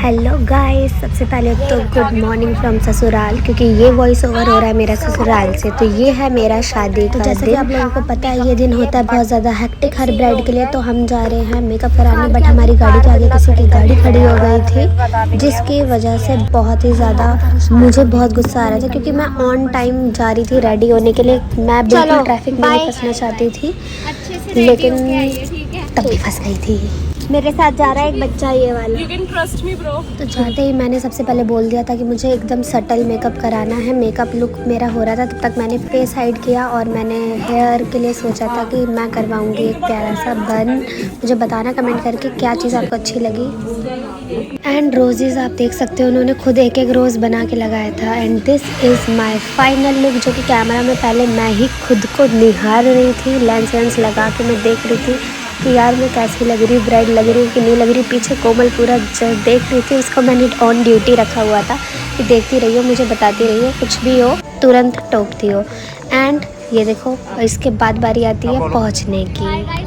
Hello guys, सबसे पहले तो गुड मॉर्निंग फ्रॉम ससुराल, क्योंकि ये वॉइस ओवर हो रहा है मेरा ससुराल से। तो ये है मेरा शादी का जैसे कि आप लोगों को पता है ये दिन होता है बहुत ज़्यादा हेक्टिक हर ब्राइड के लिए। तो हम जा रहे हैं मेकअप कराने, बट हमारी गाड़ी के आगे किसी की गाड़ी खड़ी हो गई थी, जिसकी वजह से बहुत ही ज़्यादा मुझे बहुत गुस्सा आ रहा था, क्योंकि मैं ऑन टाइम जा रही थी रेडी होने के लिए। मैं बिल्कुल ट्रैफिक में नहीं फंसना चाहती थी, लेकिन तब भी फंस गई थी। मेरे साथ जा रहा है एक बच्चा, ये वाला। You can trust me, bro. तो जाते ही मैंने सबसे पहले बोल दिया था कि मुझे एकदम सटल मेकअप कराना है। मेकअप लुक मेरा हो रहा था, तब तक मैंने फेस हाइड किया और मैंने हेयर के लिए सोचा था कि मैं करवाऊंगी एक प्यारा सा बन। मुझे बताना कमेंट करके क्या चीज़ आपको अच्छी लगी। एंड रोजेज़ आप देख सकते हो, उन्होंने खुद एक एक रोज़ बना के लगाया था। And this is my final look, जो कि कैमरा में पहले मैं ही खुद को निहार रही थी। लेंस वेंस लगा के मैं देख रही थी कि यार मैं कैसी लग रही हूँ, ब्राइड लग रही हूँ कि नहीं लग रही। पीछे कोमल पूरा देख रही थी, उसको मैंने ऑन ड्यूटी रखा हुआ था कि देखती रही हो, मुझे बताती रही हो, कुछ भी हो तुरंत टोकती हो। एंड ये देखो, इसके बाद बारी आती है पहुँचने की।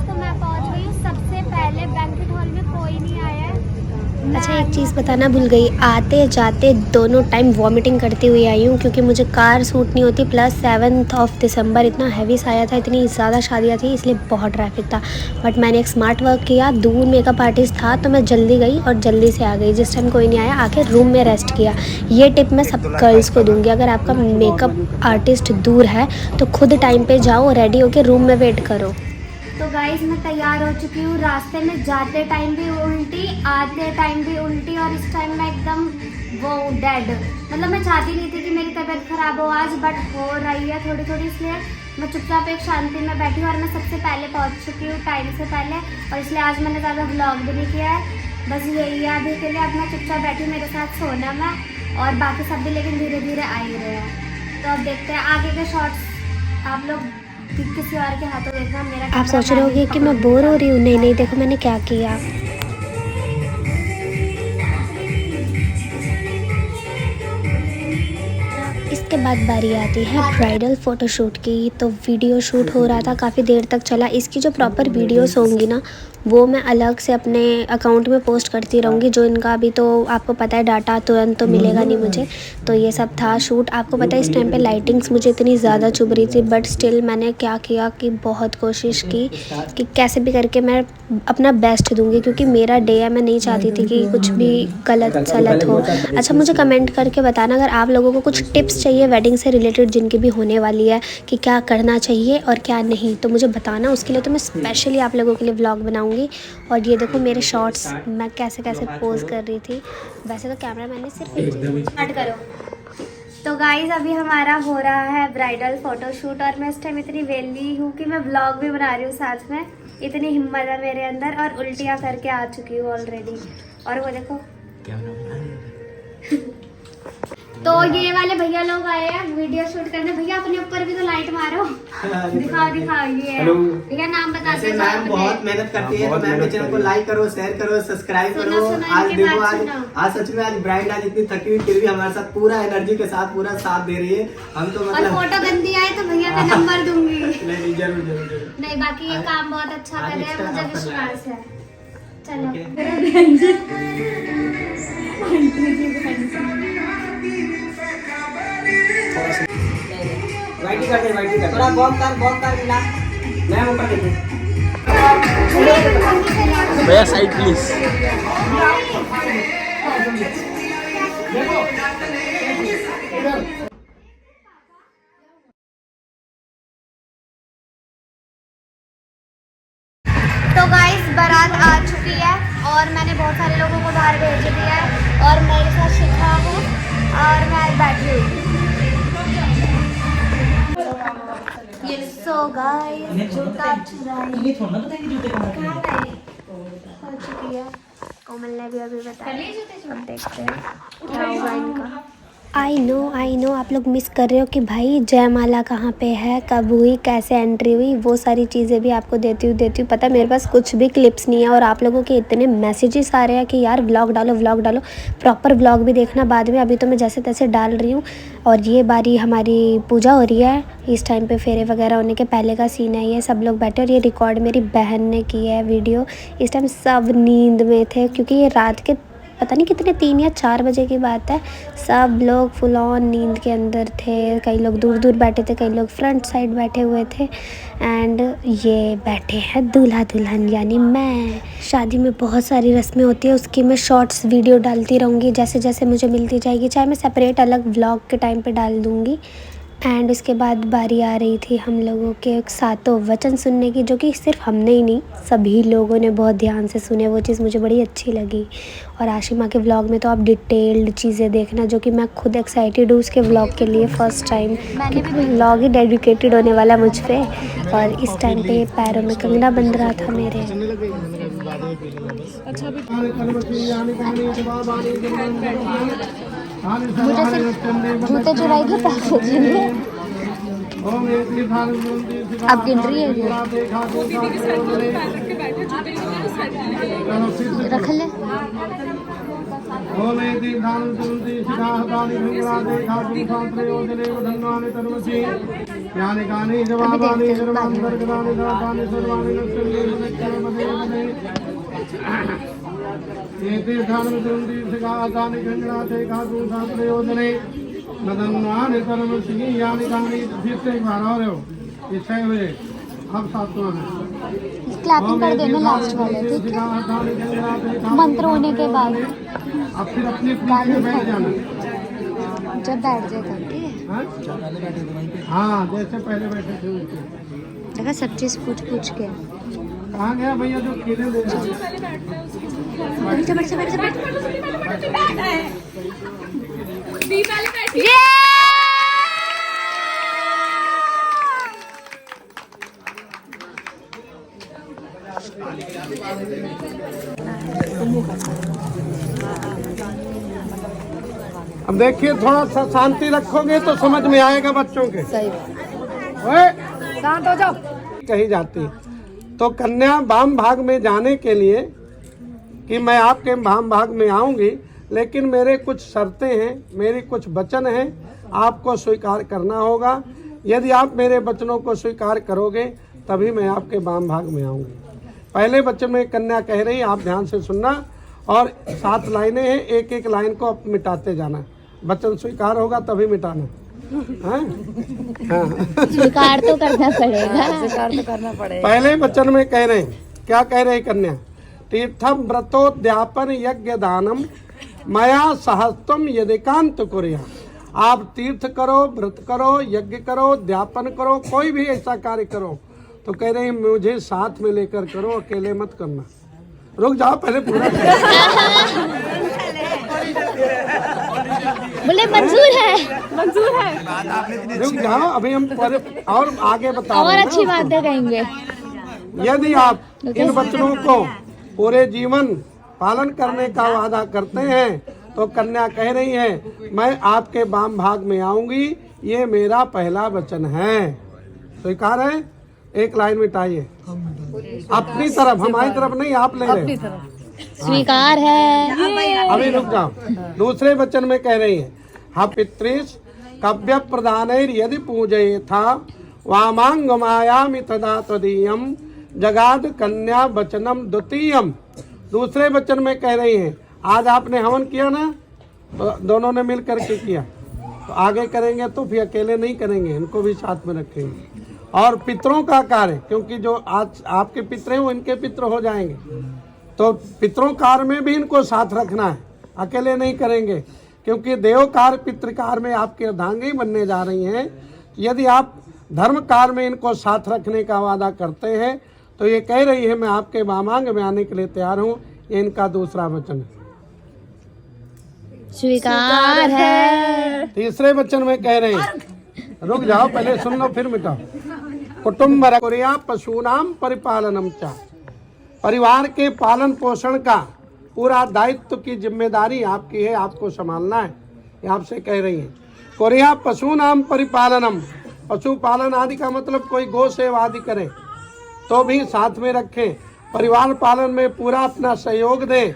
अच्छा, एक चीज़ बताना भूल गई, आते जाते दोनों टाइम वॉमिटिंग करती हुई आई हूँ, क्योंकि मुझे कार सूट नहीं होती। प्लस 7 दिसंबर इतना हैवी साया था, इतनी ज़्यादा शादियाँ थी, इसलिए बहुत ट्रैफिक था। बट मैंने एक स्मार्ट वर्क किया, दूर मेकअप आर्टिस्ट था तो मैं जल्दी गई और जल्दी से आ गई। जिस टाइम कोई नहीं आया, आके रूम में रेस्ट किया। ये टिप मैं सब गर्ल्स को दूँगी, अगर आपका मेकअप आर्टिस्ट दूर है तो खुद टाइम पर जाओ, रेडी होकर रूम में वेट करो। तो गाइस, मैं तैयार हो चुकी हूँ। रास्ते में जाते टाइम भी उल्टी, आते टाइम भी उल्टी, और इस टाइम मैं एकदम वो डेड। मतलब मैं चाहती नहीं थी कि मेरी तबीयत खराब हो आज, बट हो रही है थोड़ी थोड़ी, इसलिए मैं चुपचाप एक शांति में बैठी हूँ। और मैं सबसे पहले पहुँच चुकी हूँ टाइम से पहले, और इसलिए आज मैंने ज़्यादा व्लॉग भी नहीं किया है। बस यही है अभी के लिए। अब मैं चुपचाप बैठी, मेरे साथ सोना मैं और बाकी सब भी, लेकिन धीरे धीरे आ ही रहे हैं। तो अब देखते हैं आगे के शॉर्ट्स। आप लोग किसी और के हाथों देखना। मेरा आप सोच रहे होगे कि मैं बोर हो रही हूँ। नहीं नहीं, देखो मैंने क्या किया। इसके बाद बारी आती है ब्राइडल फ़ोटोशूट की। तो वीडियो शूट हो रहा था, काफ़ी देर तक चला। इसकी जो प्रॉपर वीडियोस होंगी ना, वो मैं अलग से अपने अकाउंट में पोस्ट करती रहूँगी। जो इनका अभी तो आपको पता है डाटा तुरंत तो मिलेगा नहीं मुझे। तो ये सब था शूट। आपको पता है इस टाइम पे लाइटिंग्स मुझे इतनी ज़्यादा चुभ रही थी, बट स्टिल मैंने क्या किया कि बहुत कोशिश की कि कैसे भी करके मैं अपना बेस्ट दूँगी, क्योंकि मेरा डे है। मैं नहीं चाहती थी कि कुछ भी गलत सलत हो। अच्छा, मुझे कमेंट करके बताना अगर आप लोगों को कुछ टिप्स चाहिए वेडिंग से रिलेटेड, जिनकी भी होने वाली है, कि क्या करना चाहिए और क्या नहीं, तो मुझे बताना। उसके लिए तो मैं स्पेशली आप लोगों के लिए व्लॉग बनाऊंगी। और ये देखो मेरे शॉर्ट्स, मैं कैसे कैसे पोज कर रही थी। वैसे तो कैमरा मैंने सिर्फ एक चीज़ स्टार्ट करो। तो गाइज, अभी हमारा हो रहा है ब्राइडल फोटोशूट, और मैं इस टाइम इतनी वेली हूँ कि मैं व्लॉग भी बना रही हूँ साथ में। इतनी हिम्मत है मेरे अंदर, और उल्टियाँ करके आ चुकी हूँ ऑलरेडी। और वो देखो तो ये वाले भैया लोग आए हैं वीडियो शूट करने। भैया अपने ऊपर भी तो लाइट मारो। दिखाओ दिखाओ। ये भैया नाम बता दो। मैम बहुत मेहनत करती है, तो मैम के चैनल को लाइक करो, शेयर करो, सब्सक्राइब करो। आज देखो, आज सच में आज ब्राइड आज इतनी थकी हुई फिर भी हमारे साथ पूरा एनर्जी के साथ पूरा साथ दे रही है। हम तो मतलब फोटो गंदी आए तो भैया मैं नंबर दूंगी। नहीं जरूर जरूर जरूर। नहीं, बाकी ये काम बहुत अच्छा कर रहे हैं, मुझे विश्वास है। चलो वाइटी कर दे, वाइटी कर। थोड़ा बॉल कर मिला। मैं ऊपर देखो भैया, साइड प्लीज। तो गाइस, बारात आ चुकी है और मैंने बहुत सारे लोगों को बाहर भेज दिया है, और मेरे साथ शिखा हूँ और मैं बैठी हूँ। सो गाइस, जूता चुराई हो चुकी है। कोमल ने भी अभी बताया, अब देखते हैं क्या होगा इनका। आई नो आप लोग मिस कर रहे हो कि भाई जयमाला कहाँ पे है, कब हुई, कैसे एंट्री हुई। वो सारी चीज़ें भी आपको देती हूँ। पता है मेरे पास कुछ भी क्लिप्स नहीं है, और आप लोगों के इतने मैसेजेस आ रहे हैं कि यार व्लॉग डालो। प्रॉपर व्लॉग भी देखना बाद में। अभी तो मैं जैसे तैसे डाल रही हूँ। और ये बारी हमारी पूजा हो रही है, इस टाइम पे फेरे वगैरह होने के पहले का सीन है ये। सब लोग बैठे, और ये रिकॉर्ड मेरी बहन ने की है वीडियो। इस टाइम सब नींद में थे, क्योंकि ये रात के पता नहीं कितने 3 या 4 बजे की बात है। सब लोग फुल ऑन नींद के अंदर थे, कई लोग दूर दूर बैठे थे, कई लोग फ्रंट साइड बैठे हुए थे। एंड ये बैठे हैं दूल्हा दुल्हन यानी मैं। शादी में बहुत सारी रस्में होती है, उसकी मैं शॉर्ट्स वीडियो डालती रहूँगी जैसे जैसे मुझे मिलती जाएगी, चाहे मैं सेपरेट अलग व्लॉग के टाइम पे डाल दूँगी। एंड उसके बाद बारी आ रही थी हम लोगों के सातों वचन सुनने की, जो कि सिर्फ हमने ही नहीं सभी लोगों ने बहुत ध्यान से सुने। वो चीज़ मुझे बड़ी अच्छी लगी। और आशिमा के व्लॉग में तो आप डिटेल्ड चीज़ें देखना, जो कि मैं खुद एक्साइटेड हूँ उसके व्लॉग के लिए फर्स्ट टाइम, क्योंकि व्लॉग ही डेडिकेटेड होने वाला मुझ पे। और इस टाइम पे पैरों में कंगना बन रहा था मेरे। मुझे सिर्फ जूते चुराएगी पैसे देंगे। अब गिन रही है ये, रख ले। क्लैपिंग कर देना लास्ट वाले, ठीक है? मंत्र होने के बाद अब फिर अपनी प्लेस में बैठ जाना। जब बैठ जाए तब, ठीक है? हाँ, जैसे पहले बैठे थे उसके। देखा सब चीज़ पूछ पूछ के। कहाँ गया भैया जो केले दे रहा है? अब देखिए, थोड़ा सा शांति रखोगे तो समझ में आएगा बच्चों के। सही शांत हो जाओ। कही जाती है तो कन्या वाम भाग में जाने के लिए कि मैं आपके वाम भाग में आऊंगी, लेकिन मेरे कुछ शर्तें हैं, मेरी कुछ वचन हैं, आपको स्वीकार करना होगा। यदि आप मेरे वचनों को स्वीकार करोगे तभी मैं आपके वाम भाग में आऊंगी। पहले वचन में कन्या कह रही, आप ध्यान से सुनना, और 7 लाइनें हैं, एक एक लाइन को आप मिटाते जाना। वचन स्वीकार होगा तभी मिटाना। स्वीकार तो करना पड़ेगा। स्वीकार तो करना पड़ेगा। पहले वचन में कह रहे हैं, क्या कह रहे हैं कन्या? तीर्थम व्रतोद्यापन यज्ञ दानम मया सहस्त्रम यदिकांत कुर्या। आप तीर्थ करो, व्रत करो, यज्ञ करो, अध्यापन करो, कोई भी ऐसा कार्य करो तो कह रहे हैं मुझे साथ में लेकर करो, अकेले मत करना। रुक जाओ, पहले पूरा बोले मंजूर है, मंजूर है। रुक जाओ, अभी हम और आगे बता और अच्छी बातें कहेंगे। यदि आप इन वचनों को पूरे जीवन पालन करने का वादा करते हैं तो कन्या कह रही है मैं आपके वाम भाग में आऊंगी, ये मेरा पहला वचन है। स्वीकार है? एक लाइन मिटाइए अपनी तरफ, हमारी तरफ नहीं, आप ले रहे हैं। स्वीकार है। अभी रुक जाओ। दूसरे वचन में कह रही है हा पितृष कव्य प्रदान यदि पूजये था वामांग मायामि तदा तदीयम जगाद कन्या वचनम द्वितीयम। दूसरे वचन में कह रही है आज आपने हवन किया ना, तो दोनों ने मिल करके किया, तो आगे करेंगे तो फिर अकेले नहीं करेंगे, इनको भी साथ में रखेंगे। और पितरों का कार्य, क्योंकि जो आज आपके पितर हैं वो इनके पितर हो जाएंगे, तो पितरों कार्य में भी इनको साथ रखना है, अकेले नहीं करेंगे, क्योंकि देव कार्य पितृकार में आपके अर्धांगी बनने जा रही हैं। यदि आप धर्म कार्य में इनको साथ रखने का वादा करते हैं तो ये कह रही है मैं आपके वामांग में आने के लिए तैयार हूँ। ये इनका दूसरा वचन है। स्वीकार है। तीसरे वचन में कह रहे हैं, रुक जाओ पहले सुन लो फिर मिटाओ। कुटुम्ब पशुनाम परिपालनम चा। परिवार के पालन पोषण का पूरा दायित्व की जिम्मेदारी आपकी है, आपको संभालना है, ये आपसे कह रही है। कोरिया पशुनाम परिपालनम, पशुपालन आदि का मतलब कोई गौ सेवा आदि करे तो भी साथ में रखें, परिवार पालन में पूरा अपना सहयोग दें।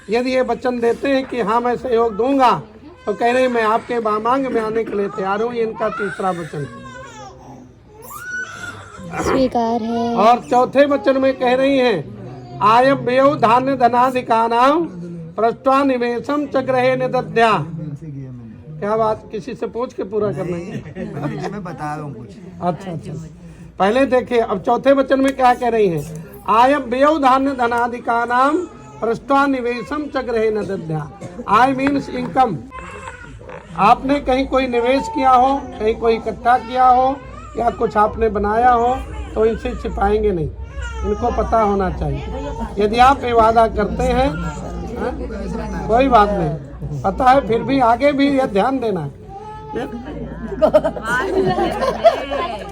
यदि ये वचन देते हैं कि हाँ मैं सहयोग दूंगा तो कह रहे हैं मैं आपके वामांग में आने के लिए तैयार हूँ। ये इनका तीसरा वचन स्वीकार है। और चौथे वचन में कह रही हैं आयव्यय धान्य धनाधिकानाम पृष्ठा निवेशम च ग्रहे निदध्या। क्या बात, किसी से पूछ के पूरा करना है? मैं बता रहा हूँ कुछ। अच्छा अच्छा, पहले देखिए अब चौथे वचन में क्या कह रही है। आय व्यय धान्य धनादिका नाम पृष्ठा निवेशम च ग्रहे निदध्या। I means income. आपने कहीं कोई निवेश किया हो, कहीं कोई इकट्ठा किया हो या कुछ आपने बनाया हो तो इनसे छिपाएंगे नहीं, इनको पता होना चाहिए। यदि आप ये वादा करते हैं कोई बात नहीं, पता है फिर भी आगे भी ये ध्यान देना है।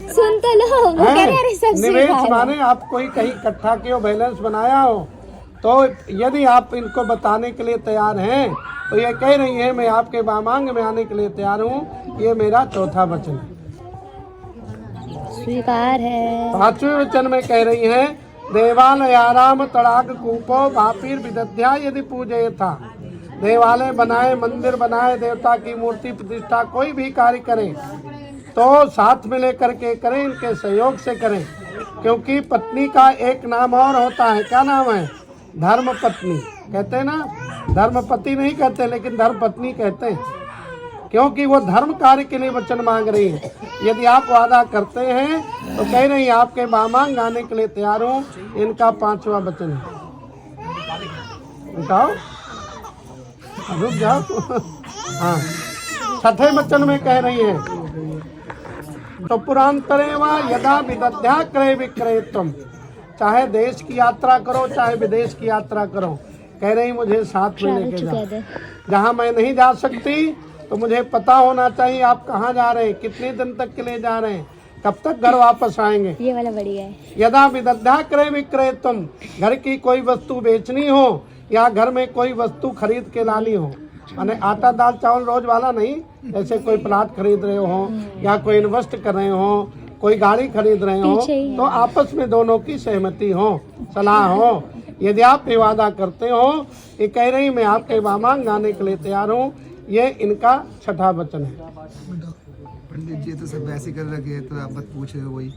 सुन तो लो, वो कह रहे हैं सब निवेश स्वीकार है। माने आप कोई कहीं इकट्ठा किए हो, बैलेंस बनाया हो, तो यदि आप इनको बताने के लिए तैयार हैं तो ये कह रही है मैं आपके वामांग में आने के लिए तैयार हूँ। ये मेरा चौथा वचन है। स्वीकार है। पांचवें वचन में कह रही है देवालयाराम तड़ाग कूपो भापीर विदध्या यदि पूजे था। देवालय बनाए, मंदिर बनाए, देवता की मूर्ति प्रतिष्ठा कोई भी कार्य करें तो साथ में लेकर के करें, इनके सहयोग से करें। क्योंकि पत्नी का एक नाम और होता है, क्या नाम है? धर्म पत्नी कहते हैं ना, धर्मपति नहीं कहते लेकिन धर्म पत्नी कहते हैं, क्योंकि वो धर्म कार्य के लिए वचन मांग रही है। यदि आप वादा करते हैं तो कह रही आपके वामांग आने के लिए तैयार हूँ। इनका पांचवा वचन है। बताओ, रुक जाओ। हाँ, छठे वचन में कह रही है तो पुरांतरे व यदा विदध्या क्रय विक्रय तुम। चाहे देश की यात्रा करो चाहे विदेश की यात्रा करो, कह रही मुझे साथ में लेके जाओ। जहाँ मैं नहीं जा सकती तो मुझे पता होना चाहिए आप कहाँ जा रहे हैं, कितने दिन तक के लिए जा रहे हैं, कब तक घर वापस आएंगे। ये वाला बढ़िया है। यदा विदध्या क्रय विक्रय तुम। घर की कोई वस्तु बेचनी हो या घर में कोई वस्तु खरीद के लानी हो, माने आटा दाल चावल रोज वाला नहीं, जैसे कोई प्लाट खरीद रहे हो या कोई इन्वेस्ट कर रहे हो, कोई गाड़ी खरीद रहे हो, तो आपस में दोनों की सहमति हो, सलाह हो। यदि आप ये वादा करते हो, ये कह रही मैं आपके वामांग आने के लिए तैयार हूँ। ये इनका छठा वचन है। पंडित जी तो सब ऐसे कर रखे हैं, तो आप मत पूछ रहे हो वही।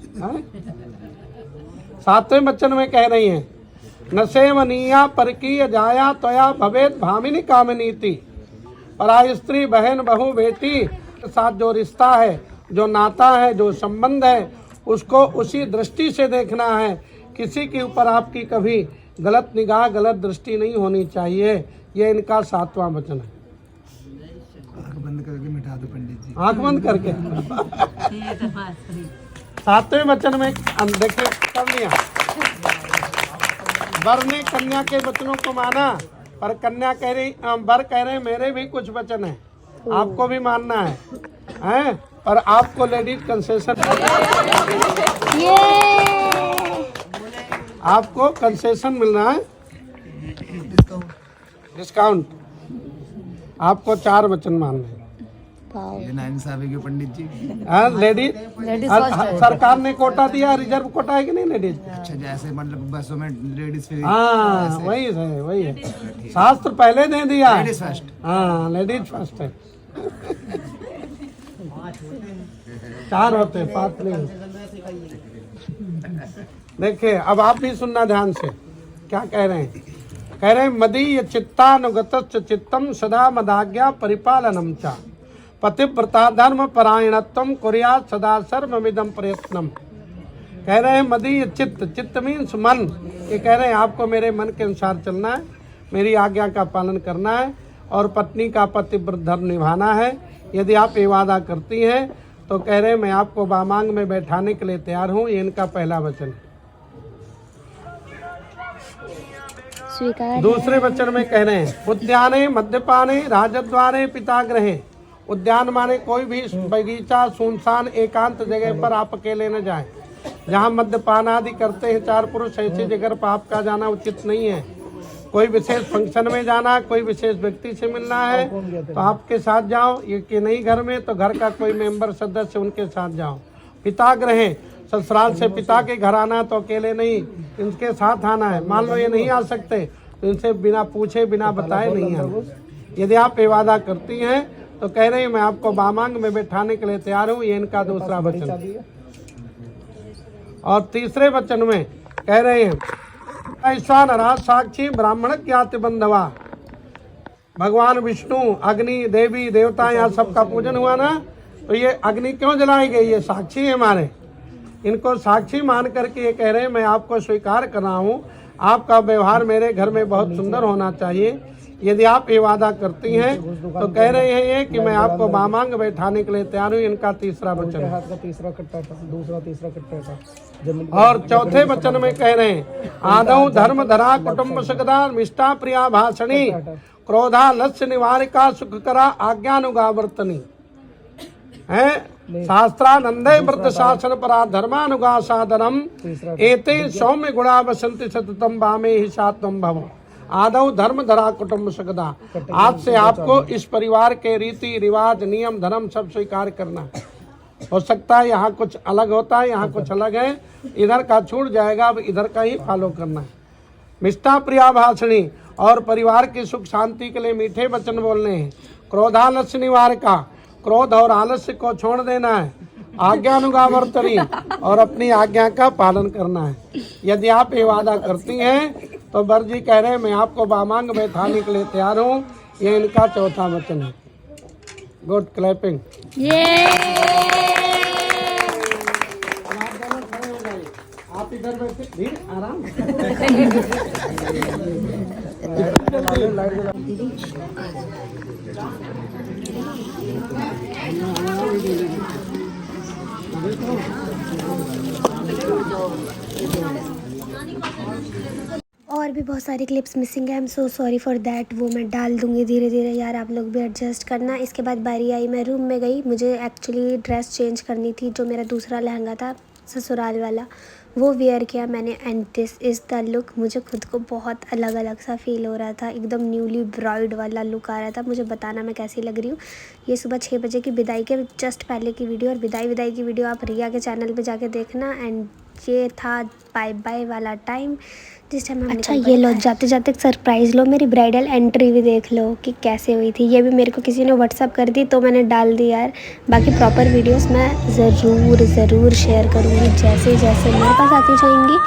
सातवें वचन में कह रही हैं न सेवनीया परकीय जाया त्वया भवेत भामिनी कामनीति। पराई स्त्री, बहन, बहू, बेटी के साथ जो रिश्ता है, जो नाता है, जो संबंध है, उसको उसी दृष्टि से देखना है। किसी के ऊपर आपकी कभी गलत निगाह, गलत दृष्टि नहीं होनी चाहिए। ये इनका सातवां वचन है। आँख बंद करके मिटा दो पंडित जी। आंख बंद करके। सातवें वचन में देखिए कर लिया। वर ने कन्या के वचनों को माना, पर कन्या कह रही, वर कह रहे मेरे भी कुछ वचन है, आपको भी मानना है, हैं? पर आपको लेडीज कंसेशन, आपको कंसेशन मिल रहा है, डिस्काउंट। आपको 4 वचन मानने हैं। ये नाइंसाफी के पंडित जी। लेडीज सरकार ने कोटा दिया, रिजर्व कोटा है कि नहीं लेडीज? अच्छा, जैसे मतलब बसों में लेडीज फ्री। हाँ वही है, वही है। शास्त्र पहले दे दिया, लेडीज फर्स्ट। हाँ लेडीज फर्स्ट है। 4 होते, 5 नहीं। देखिए अब आप भी सुनना ध्यान से, क्या कह रहे हैं। कह रहे हैं मदीय चित्तानुगतश्च चित्तम सदा मदाज्ञा परिपालनम च पतिव्रता धर्म परायणत्वम कुर्यात् सदा सर्वमिदं प्रयत्नम। कह रहे हैं मदीय चित्त, चित्त मीन्स मन। ये कह रहे हैं आपको मेरे मन के अनुसार चलना है, मेरी आज्ञा का पालन करना है और पत्नी का पतिव्रत धर्म निभाना है। यदि आप ये वादा करती हैं तो कह रहे हैं मैं आपको वामांग में बैठाने के लिए तैयार हूँ। ये इनका पहला वचन है। स्वीकार। दूसरे वचन में कह रहे हैं उद्याने मद्यपाने राजद्वारे पिताग्रहे। उद्यान माने कोई भी बगीचा, सुनसान एकांत जगह पर आप अकेले न जाएं। जहाँ मद्यपान आदि करते हैं 4 पुरुष, ऐसी जगह पर आपका जाना उचित नहीं है। कोई विशेष फंक्शन में जाना, कोई विशेष व्यक्ति से मिलना है तो आपके साथ जाओ। ये कि नहीं घर में तो घर का कोई मेंबर सदस्य उनके साथ जाओ। पिताग्रहे, ससुराल से पिता के घर आना तो अकेले नहीं, इनके साथ आना है। मान लो ये नहीं आ सकते तो इनसे बिना पूछे बिना बताए नहीं आना। यदि आप ये वादा करती हैं तो कह रही मैं आपको वामांग में बैठाने के लिए तैयार हूँ। ये इनका दूसरा वचन। और तीसरे वचन में कह रहे हैं ऐसा नरा साक्षी ब्राह्मण ज्ञाति बंधवा। भगवान विष्णु, अग्नि, देवी देवता, यहाँ सबका पूजन हुआ ना, तो ये अग्नि क्यों जलाई गई? ये साक्षी है हमारे, इनको साक्षी मान करके ये कह रहे हैं मैं आपको स्वीकार कर रहा हूँ, आपका व्यवहार मेरे घर में बहुत सुंदर होना चाहिए। यदि आप ये वादा करती हैं तो कह रहे हैं ये कि मैं आपको बामांग बैठाने के लिए तैयार हूँ। इनका तीसरा वचन है। तीसरा कट्टा था, दूसरा तीसरा कट्टा था। और चौथे वचन में कह रहे हैं आदौ धर्म धरा कुटुम्ब सुखदा मिष्टा प्रिया भाषणी क्रोधा लस्य निवारिका सुख करा आज्ञानुगावर्तनी है। शास्त्रानंदे व्रत शासन परा धर्मानुगा साधनम एते सौम्य गुणा बसंति सततम वामे ही सात्वम भव। आदौ धर्म धरा कुटुम्ब सुखदा, आज से आपको इस परिवार के रीति रिवाज नियम धर्म सब स्वीकार करना है। हो सकता है यहाँ कुछ अलग होता है, यहाँ कुछ अलग है, इधर का छूट जाएगा, अब इधर का ही फॉलो करना है। मिष्टा प्रिया भाषणी, और परिवार की सुख शांति के लिए मीठे वचन बोलने हैं। क्रोधालस्य निवारका, क्रोध और आलस्य को छोड़ देना है। आज्ञानुगावर्तनी, और अपनी आज्ञा का पालन करना है। यदि आप ये वादा करती हैं तो वर जी कह रहे हैं मैं आपको बामांग बैठाने के लिए तैयार हूँ। ये इनका चौथा वचन है। Good clapping. आप इधर बैठे, धीरे आराम। और भी बहुत सारी क्लिप्स मिसिंग है, I am so sorry for that. वो मैं डाल दूँगी धीरे धीरे यार, आप लोग भी एडजस्ट करना। इसके बाद बारी आई, मैं रूम में गई, मुझे एक्चुअली ड्रेस चेंज करनी थी। जो मेरा दूसरा लहंगा था ससुराल वाला, वो वेयर किया मैंने, and this is the look. मुझे खुद को बहुत अलग अलग सा फील हो रहा था, एकदम न्यूली ब्राइड वाला लुक आ रहा था। मुझे बताना मैं कैसी लग रही हूँ। ये सुबह 6 बजे की विदाई के जस्ट पहले की वीडियो, और विदाई की वीडियो आप रिया के चैनल पे जाके देखना। एंड ये था बाय बाय वाला टाइम जिस टाइम हम अच्छा ये लो, जाते जाते सरप्राइज़ लो, मेरी ब्राइडल एंट्री भी देख लो कि कैसे हुई थी। ये भी मेरे को किसी ने व्हाट्सअप कर दी तो मैंने डाल दी यार। बाकी प्रॉपर वीडियोस मैं ज़रूर शेयर करूँगी, जैसे जैसे मेरे पास आती जाएंगी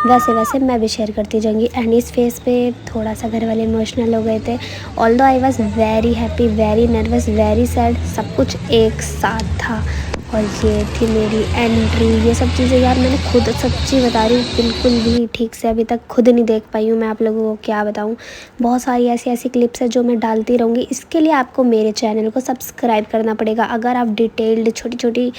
वैसे वैसे मैं भी शेयर करती जाऊँगी। एंड इस फेस पे थोड़ा सा घर वाले इमोशनल हो गए थे। Although I was very happy, very nervous, very sad, सब कुछ एक साथ था। और ये थी मेरी एंट्री। ये सब चीज़ें यार मैंने खुद, सच्ची बता रही हूँ, बिल्कुल भी ठीक से अभी तक खुद नहीं देख पाई हूँ। मैं आप लोगों को क्या बताऊँ, बहुत सारी ऐसी क्लिप्स है जो मैं डालती रहूँगी। इसके लिए आपको मेरे चैनल को सब्सक्राइब करना पड़ेगा अगर आप डिटेल्ड छोटी छोटी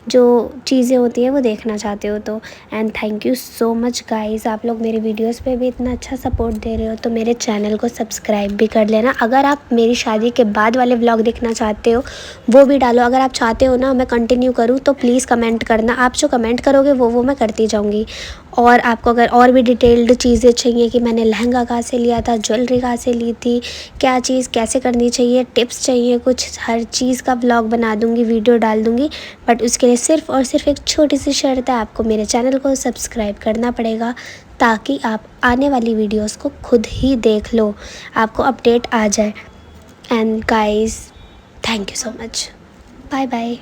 जो चीज़ें होती हैं वो देखना चाहते हो तो। And thank you so much guys, आप लोग मेरे वीडियोस पे भी इतना अच्छा सपोर्ट दे रहे हो तो मेरे चैनल को सब्सक्राइब भी कर लेना। अगर आप मेरी शादी के बाद वाले व्लॉग देखना चाहते हो वो भी डालो। अगर आप चाहते हो ना मैं कंटिन्यू करूँ तो प्लीज़ कमेंट करना। आप जो कमेंट करोगे वो मैं करती जाऊँगी। और आपको अगर और भी डिटेल्ड चीज़ें चाहिए कि मैंने लहंगा कहाँ से लिया था, ज्वेलरी कहाँ से ली थी, क्या चीज़ कैसे करनी चाहिए, टिप्स चाहिए कुछ, हर चीज़ का व्लॉग बना दूँगी, वीडियो डाल दूँगी। बट उसके लिए सिर्फ़ और सिर्फ एक छोटी सी शर्त है, आपको मेरे चैनल को सब्सक्राइब करना पड़ेगा ताकि आप आने वाली वीडियोस को खुद ही देख लो, आपको अपडेट आ जाए। And guys thank you so much, bye bye.